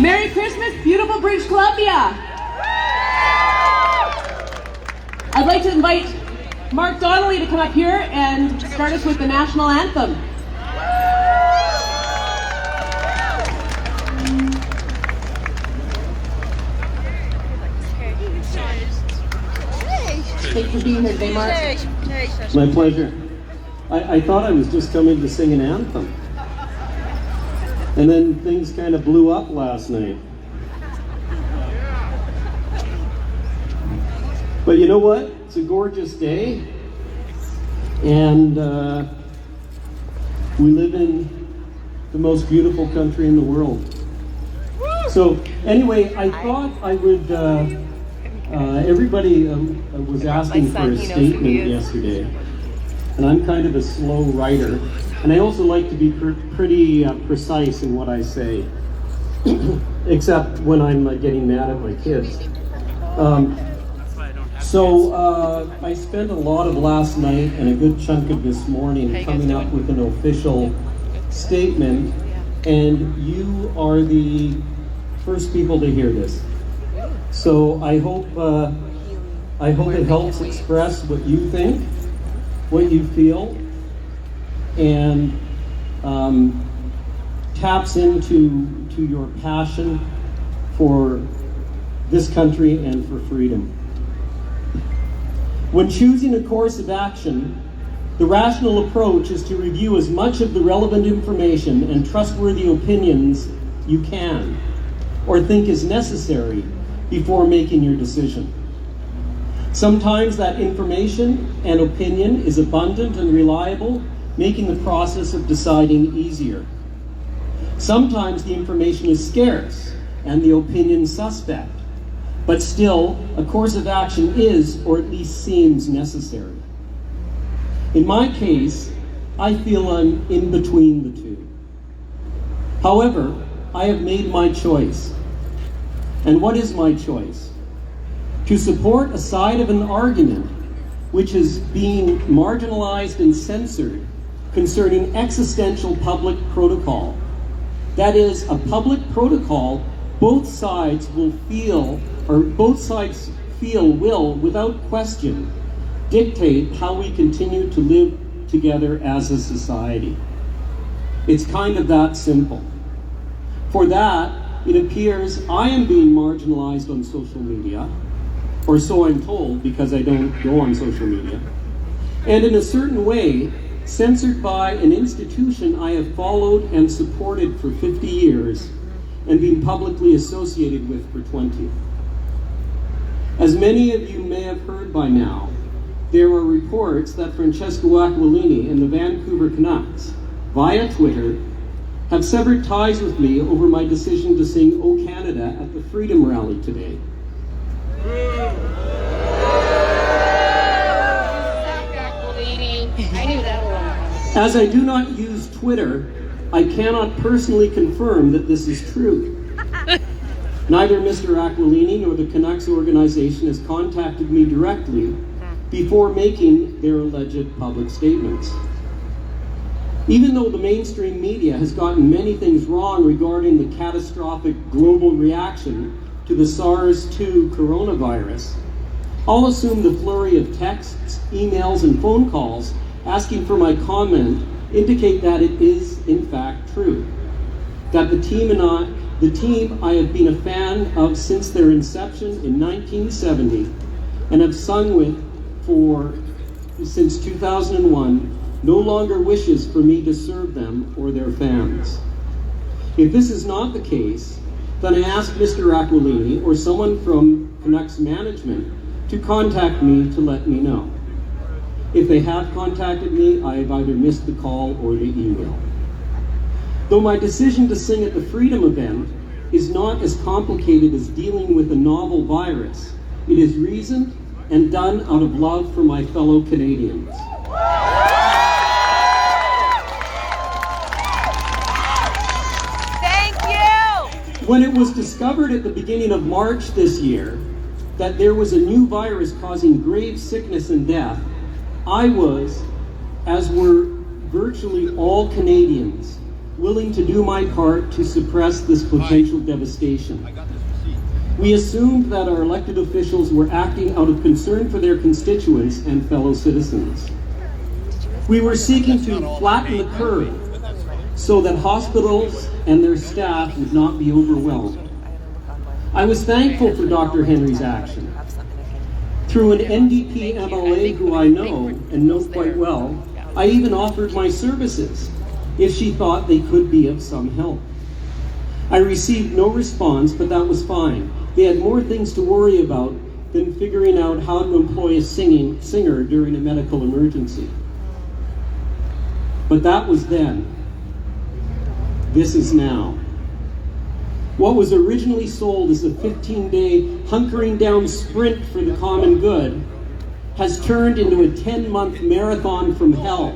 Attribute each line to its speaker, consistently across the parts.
Speaker 1: Merry Christmas, beautiful British Columbia. I'd like to invite Mark Donelly to come up here and start us with the national anthem. Thanks for being here today, Mark.
Speaker 2: My pleasure. I thought I was just coming to sing an anthem. And then things kind of blew up last night. But you know what? It's a gorgeous day. And we live in the most beautiful country in the world. So anyway, I thought I would... everybody was asking for a statement yesterday, and I'm kind of a slow writer, and I also like to be pretty precise in what I say, except when I'm getting mad at my kids. So I spent a lot of last night and a good chunk of this morning coming up with an official statement, and you are the first people to hear this. So I hope it helps express what you think, what you feel, and taps into your passion for this country and for freedom. When choosing a course of action, the rational approach is to review as much of the relevant information and trustworthy opinions you can, or think is necessary, before making your decision. Sometimes that information and opinion is abundant and reliable, making the process of deciding easier. Sometimes the information is scarce and the opinion suspect, but still, a course of action is, or at least seems, necessary. In my case, I feel I'm in between the two. However, I have made my choice. And what is my choice? To support a side of an argument which is being marginalized and censored concerning existential public protocol. That is, a public protocol both sides will, without question, dictate how we continue to live together as a society. It's kind of that simple. For that, it appears I am being marginalized on social media, or so I'm told because I don't go on social media, and in a certain way, censored by an institution I have followed and supported for 50 years and been publicly associated with for 20. As many of you may have heard by now, there are reports that Francesco Aquilini and the Vancouver Canucks, via Twitter, have severed ties with me over my decision to sing O Canada at the Freedom Rally today. As I do not use Twitter, I cannot personally confirm that this is true. Neither Mr. Aquilini nor the Canucks organization has contacted me directly before making their alleged public statements. Even though the mainstream media has gotten many things wrong regarding the catastrophic global reaction to the SARS-2 coronavirus, I'll assume the flurry of texts, emails, and phone calls asking for my comment indicate that it is, in fact, true. That the team I have been a fan of since their inception in 1970 and have sung with since 2001 no longer wishes for me to serve them or their fans. If this is not the case, then I ask Mr. Aquilini or someone from Canucks management to contact me to let me know. If they have contacted me, I have either missed the call or the email. Though my decision to sing at the Freedom event is not as complicated as dealing with a novel virus, it is reasoned and done out of love for my fellow Canadians. When it was discovered at the beginning of March this year that there was a new virus causing grave sickness and death, I was, as were virtually all Canadians, willing to do my part to suppress this potential devastation. We assumed that our elected officials were acting out of concern for their constituents and fellow citizens. We were seeking to flatten the curve so that hospitals and their staff would not be overwhelmed. I was thankful for Dr. Henry's action. Through an NDP MLA who I know and know quite well, I even offered my services if she thought they could be of some help. I received no response, but that was fine. They had more things to worry about than figuring out how to employ a singer during a medical emergency. But that was then. This is now. What was originally sold as a 15-day hunkering down sprint for the common good has turned into a 10-month marathon from hell,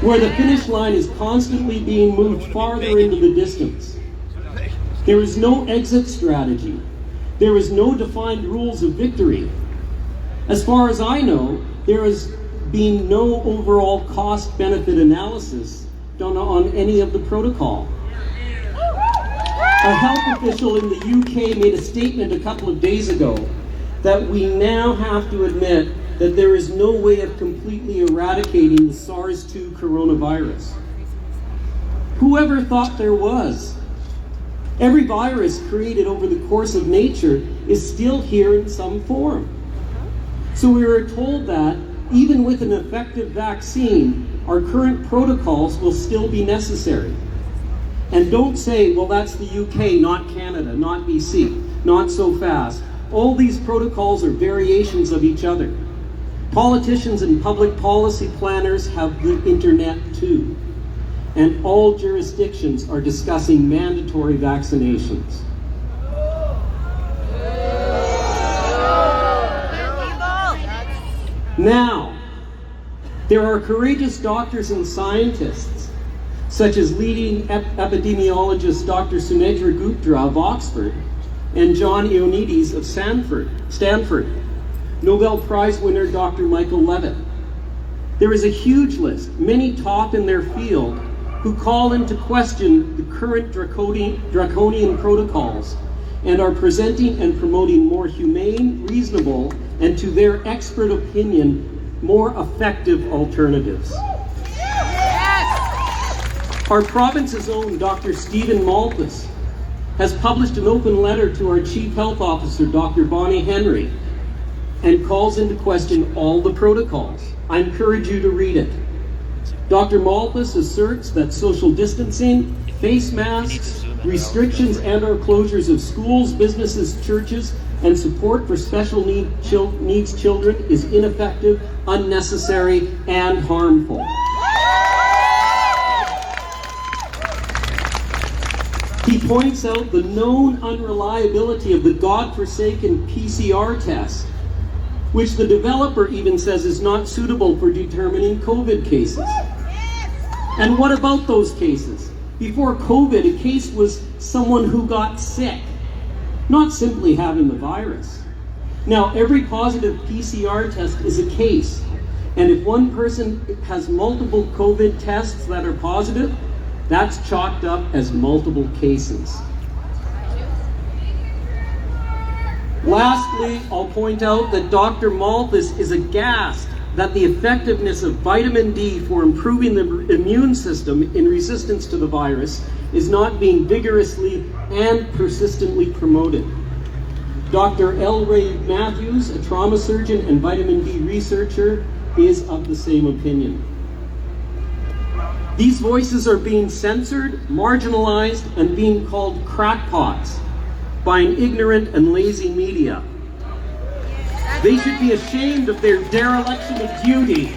Speaker 2: where the finish line is constantly being moved farther into the distance. There is no exit strategy. There is no defined rules of victory. As far as I know, there has been no overall cost-benefit analysis done on any of the protocol. A health official in the UK made a statement a couple of days ago that we now have to admit that there is no way of completely eradicating the SARS-2 coronavirus. Whoever thought there was? Every virus created over the course of nature is still here in some form. So we were told that even with an effective vaccine, our current protocols will still be necessary. And don't say, well, that's the UK, not Canada, not BC, not so fast. All these protocols are variations of each other. Politicians and public policy planners have the internet too. And all jurisdictions are discussing mandatory vaccinations. Now, there are courageous doctors and scientists, such as leading epidemiologist Dr. Sunedra Gupta of Oxford and John Ioannidis of Stanford, Nobel Prize winner Dr. Michael Levitt. There is a huge list, many top in their field, who call into question the current draconian protocols and are presenting and promoting more humane, reasonable, and to their expert opinion, more effective alternatives. Our province's own Dr. Stephen Malthus has published an open letter to our Chief Health Officer, Dr. Bonnie Henry, and calls into question all the protocols. I encourage you to read it. Dr. Malthus asserts that social distancing, face masks, restrictions and/or closures of schools, businesses, churches, and support for special needs children is ineffective, unnecessary, and harmful. He points out the known unreliability of the godforsaken PCR test, which the developer even says is not suitable for determining COVID cases. And what about those cases? Before COVID, a case was someone who got sick, not simply having the virus. Now, every positive PCR test is a case, and if one person has multiple COVID tests that are positive, that's chalked up as multiple cases. Lastly, I'll point out that Dr. Malthus is aghast that the effectiveness of vitamin D for improving the immune system in resistance to the virus is not being vigorously and persistently promoted. Dr. L. Ray Matthews, a trauma surgeon and vitamin D researcher, is of the same opinion. These voices are being censored, marginalized, and being called crackpots by an ignorant and lazy media. They should be ashamed of their dereliction of duty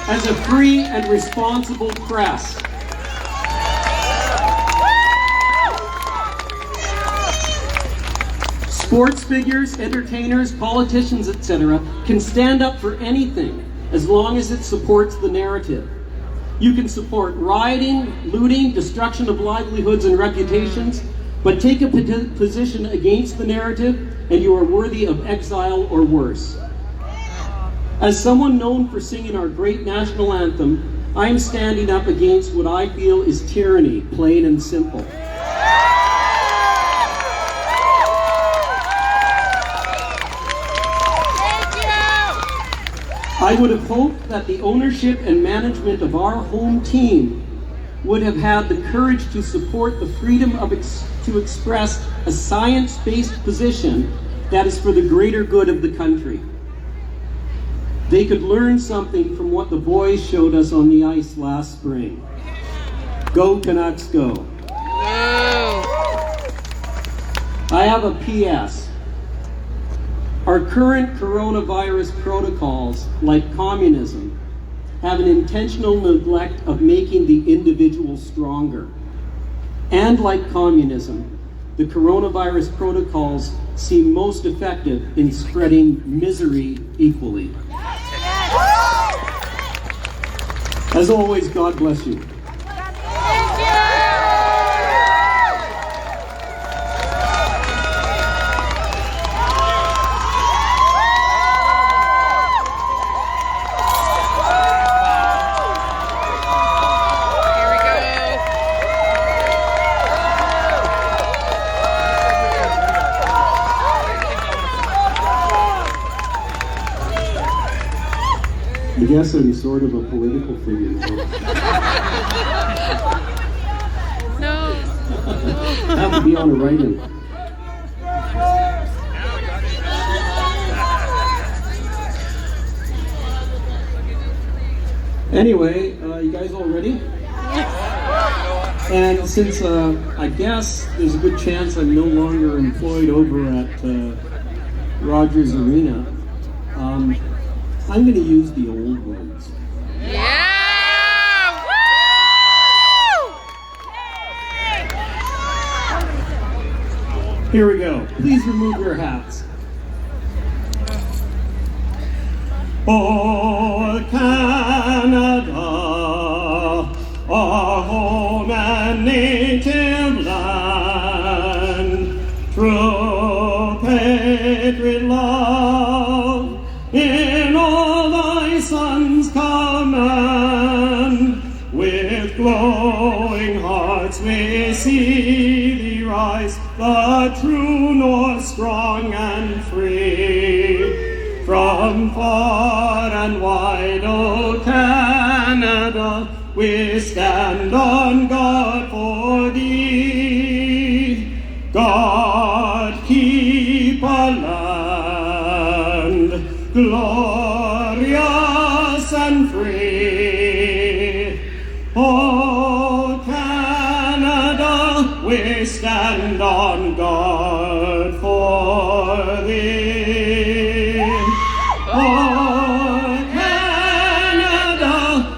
Speaker 2: as a free and responsible press. Sports figures, entertainers, politicians, etc. can stand up for anything as long as it supports the narrative. You can support rioting, looting, destruction of livelihoods and reputations, but take a position against the narrative and you are worthy of exile or worse. As someone known for singing our great national anthem, I'm standing up against what I feel is tyranny, plain and simple. I would have hoped that the ownership and management of our home team would have had the courage to support the freedom to express a science-based position that is for the greater good of the country. They could learn something from what the boys showed us on the ice last spring. Go Canucks, go. I have a PS. Our current coronavirus protocols, like communism, have an intentional neglect of making the individual stronger. And like communism, the coronavirus protocols seem most effective in spreading misery equally. As always, God bless you. I guess I'm sort of a political figure.
Speaker 3: No.
Speaker 2: I have to be on a write-in. Anyway, you guys all ready? And since I guess there's a good chance I'm no longer employed over at Rogers Arena, I'm going to use the old words.
Speaker 3: Yeah! Woo!
Speaker 2: Here we go. Please remove your hats. Oh, Canada, our home and native land, true patriot love, in all thy sons' command, with glowing hearts we see thee rise, the true North strong and free. From far and wide, O Canada, we stand on guard for thee. God keep our land glorious and free. O Canada, we stand on guard for thee. O Canada,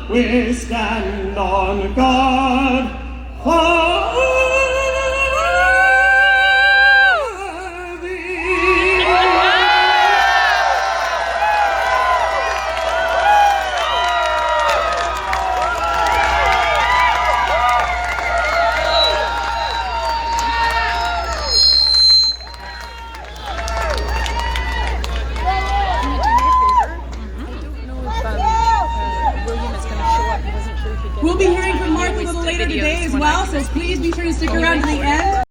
Speaker 2: we stand on guard for
Speaker 1: We'll be hearing from Mark a little later today as well, so please be sure to stick around to the end.